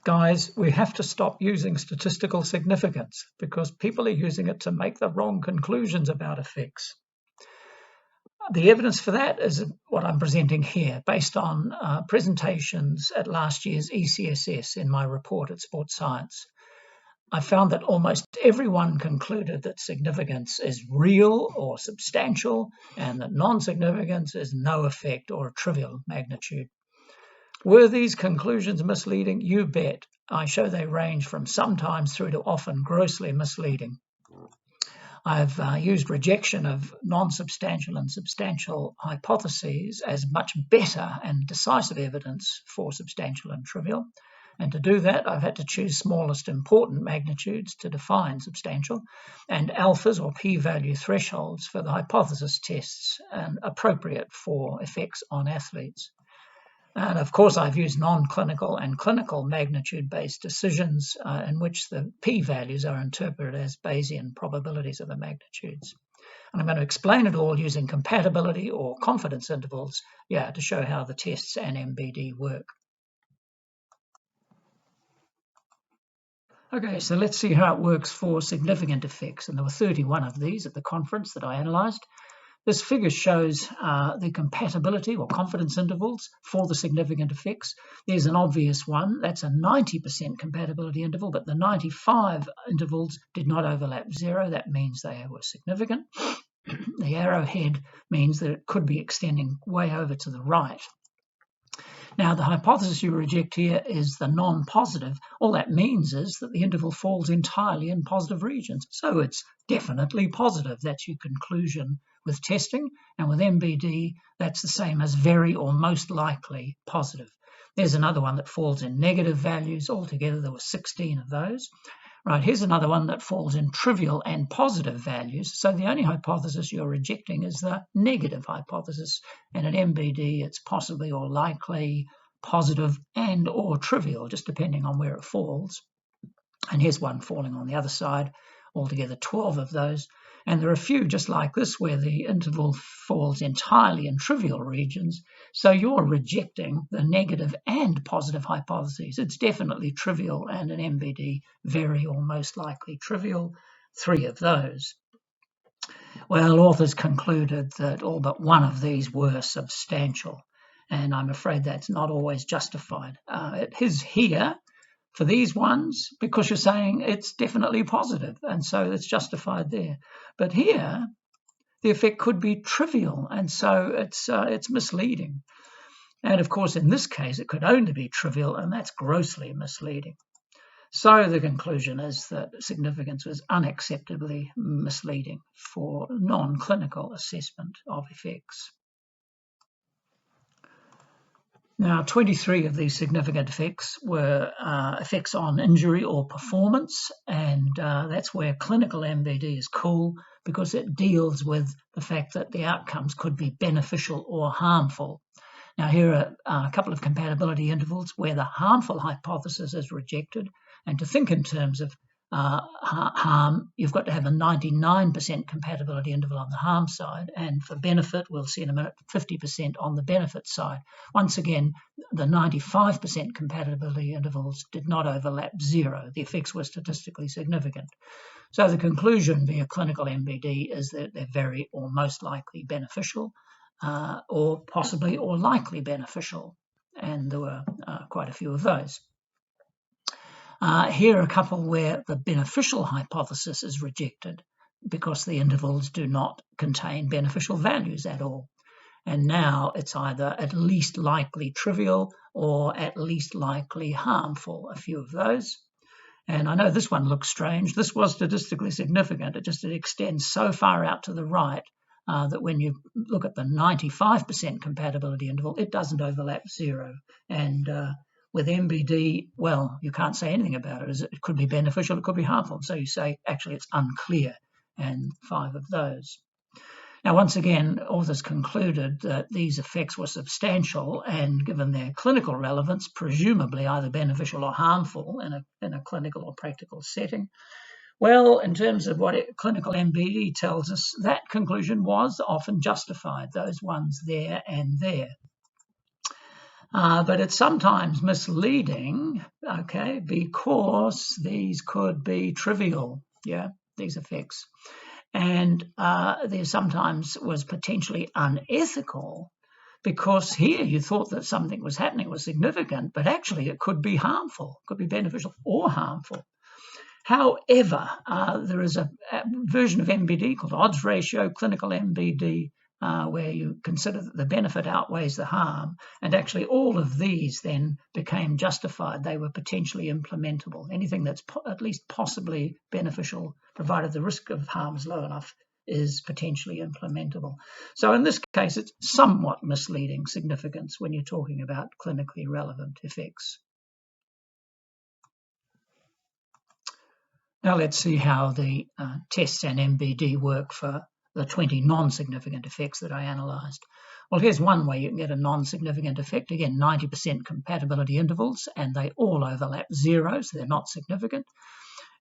Guys, we have to stop using statistical significance because people are using it to make the wrong conclusions about effects. The evidence for that is what I'm presenting here, based on presentations at last year's ECSS in my report at Sports Science. I found that almost everyone concluded that significance is real or substantial and that non-significance is no effect or a trivial magnitude. Were these conclusions misleading? You bet. I show they range from sometimes through to often grossly misleading. I've used rejection of non-substantial and substantial hypotheses as much better and decisive evidence for substantial and trivial. And to do that, I've had to choose smallest important magnitudes to define substantial, and alphas or p-value thresholds for the hypothesis tests, and appropriate for effects on athletes. And of course, I've used non-clinical and clinical magnitude-based decisions in which the p-values are interpreted as Bayesian probabilities of the magnitudes. And I'm going to explain it all using compatibility or confidence intervals, to show how the tests and MBD work. Okay, so let's see how it works for significant effects. And there were 31 of these at the conference that I analysed. This figure shows the compatibility or confidence intervals for the significant effects. There's an obvious one. That's a 90% compatibility interval, but the 95 intervals did not overlap 0. That means they were significant. The arrowhead means that it could be extending way over to the right. Now, the hypothesis you reject here is the non-positive. All that means is that the interval falls entirely in positive regions. So it's definitely positive. That's your conclusion with testing. And with MBD, that's the same as very or most likely positive. There's another one that falls in negative values. Altogether, there were 16 of those. Right, here's another one that falls in trivial and positive values. So the only hypothesis you're rejecting is the negative hypothesis. And in MBD, it's possibly or likely, positive and or trivial, just depending on where it falls. And here's one falling on the other side, altogether 12 of those. And there are a few just like this where the interval falls entirely in trivial regions. So you're rejecting the negative and positive hypotheses. It's definitely trivial, and an MBD, very or most likely trivial, 3 of those. Well, authors concluded that all but one of these were substantial, and I'm afraid that's not always justified. It is here for these ones because you're saying it's definitely positive, and so it's justified there. But here, the effect could be trivial, and so it's misleading. And of course, in this case, it could only be trivial, and that's grossly misleading. So the conclusion is that significance was unacceptably misleading for non-clinical assessment of effects. Now, 23 of these significant effects were effects on injury or performance, and that's where clinical MBD is cool because it deals with the fact that the outcomes could be beneficial or harmful. Now, here are a couple of compatibility intervals where the harmful hypothesis is rejected, and to think in terms of harm, you've got to have a 99% compatibility interval on the harm side, and for benefit, we'll see in a minute, 50% on the benefit side. Once again, the 95% compatibility intervals did not overlap 0. The effects were statistically significant. So the conclusion via clinical MBD is that they're very or most likely beneficial, or possibly or likely beneficial, and there were quite a few of those. Here are a couple where the beneficial hypothesis is rejected because the intervals do not contain beneficial values at all. And now it's either at least likely trivial or at least likely harmful, a few of those. And I know this one looks strange. This was statistically significant. It extends so far out to the right that when you look at the 95% compatibility interval, it doesn't overlap 0. And with MBD, well, you can't say anything about it. It could be beneficial, it could be harmful. So you say, actually, it's unclear, and 5 of those. Now, once again, authors concluded that these effects were substantial and, given their clinical relevance, presumably either beneficial or harmful in a clinical or practical setting. Well, in terms of what clinical MBD tells us, that conclusion was often justified, those ones there and there. But it's sometimes misleading, okay, because these could be trivial, these effects. And there sometimes was potentially unethical, because here you thought that something was happening was significant, but actually it could be harmful, could be beneficial or harmful. However, there is a version of MBD called odds ratio, clinical MBD, where you consider that the benefit outweighs the harm, and actually all of these then became justified. They were potentially implementable. Anything that's at least possibly beneficial, provided the risk of harm is low enough, is potentially implementable. So in this case, it's somewhat misleading significance when you're talking about clinically relevant effects. Now let's see how the tests and MBD work for the 20 non-significant effects that I analysed. Well, here's one way you can get a non-significant effect. Again, 90% compatibility intervals, and they all overlap 0, so they're not significant.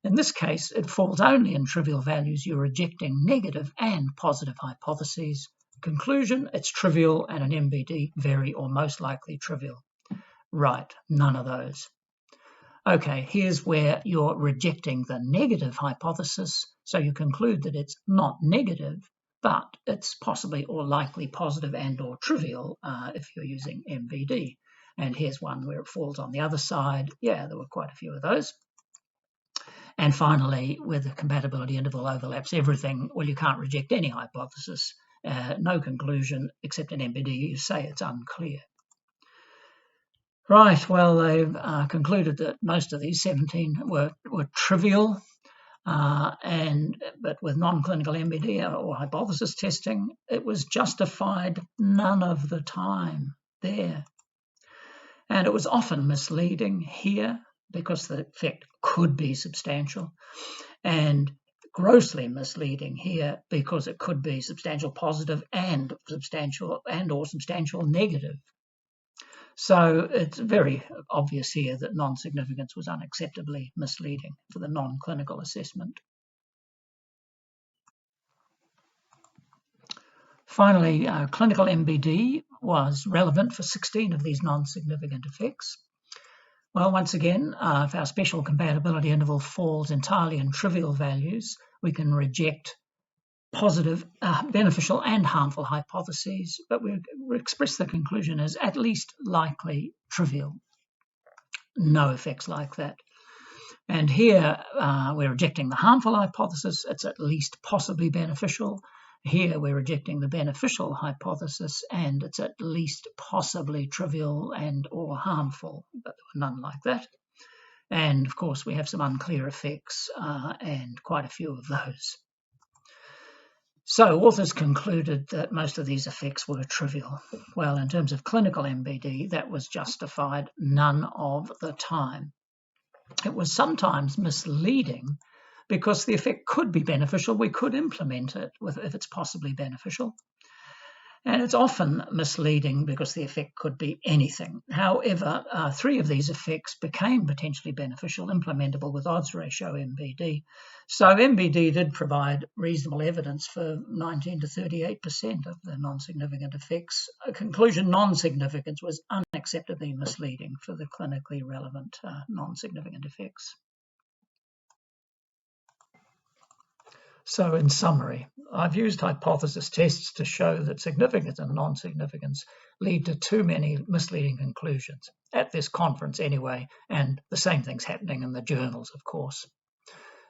In this case, it falls only in trivial values. You're rejecting negative and positive hypotheses. Conclusion, it's trivial, and an MBD, very or most likely trivial. Right, none of those. Okay, here's where you're rejecting the negative hypothesis, so you conclude that it's not negative, but it's possibly or likely positive and or trivial if you're using MBD. And here's one where it falls on the other side. Yeah, there were quite a few of those. And finally, where the compatibility interval overlaps everything, well, you can't reject any hypothesis, no conclusion, except in MBD, you say it's unclear. Right, well, they've concluded that most of these 17 were trivial, but with non-clinical MBD or hypothesis testing, it was justified none of the time there. And it was often misleading here because the effect could be substantial, and grossly misleading here because it could be substantial positive and or substantial negative. So it's very obvious here that non-significance was unacceptably misleading for the non-clinical assessment. Finally, clinical MBD was relevant for 16 of these non-significant effects. Well, once again, if our special compatibility interval falls entirely in trivial values, we can reject positive, beneficial and harmful hypotheses, but we express the conclusion as at least likely trivial. No effects like that. And here we're rejecting the harmful hypothesis. It's at least possibly beneficial. Here we're rejecting the beneficial hypothesis, and it's at least possibly trivial and or harmful, but there were none like that. And of course we have some unclear effects and quite a few of those. So authors concluded that most of these effects were trivial. Well, in terms of clinical MBD, that was justified none of the time. It was sometimes misleading because the effect could be beneficial. We could implement it if it's possibly beneficial. And it's often misleading because the effect could be anything. However, 3 of these effects became potentially beneficial, implementable with odds ratio MBD. So MBD did provide reasonable evidence for 19 to 38% of the non-significant effects. A conclusion, non-significance was unacceptably misleading for the clinically relevant non-significant effects. So in summary, I've used hypothesis tests to show that significance and non-significance lead to too many misleading conclusions, at this conference anyway, and the same thing's happening in the journals, of course.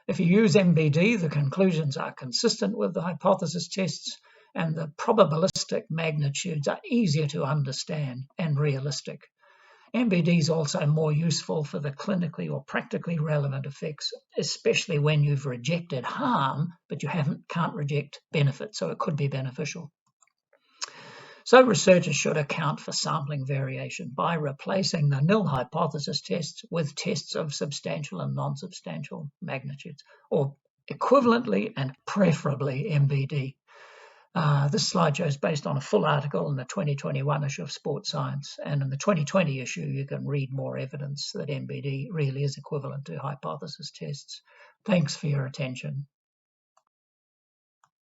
If you use MBD, the conclusions are consistent with the hypothesis tests, and the probabilistic magnitudes are easier to understand and realistic. MBD is also more useful for the clinically or practically relevant effects, especially when you've rejected harm, but you can't reject benefit, so it could be beneficial. So researchers should account for sampling variation by replacing the nil-hypothesis tests with tests of substantial and non-substantial magnitudes, or equivalently and preferably MBD. This slideshow is based on a full article in the 2021 issue of Sports Science, and in the 2020 issue you can read more evidence that MBD really is equivalent to hypothesis tests. Thanks for your attention.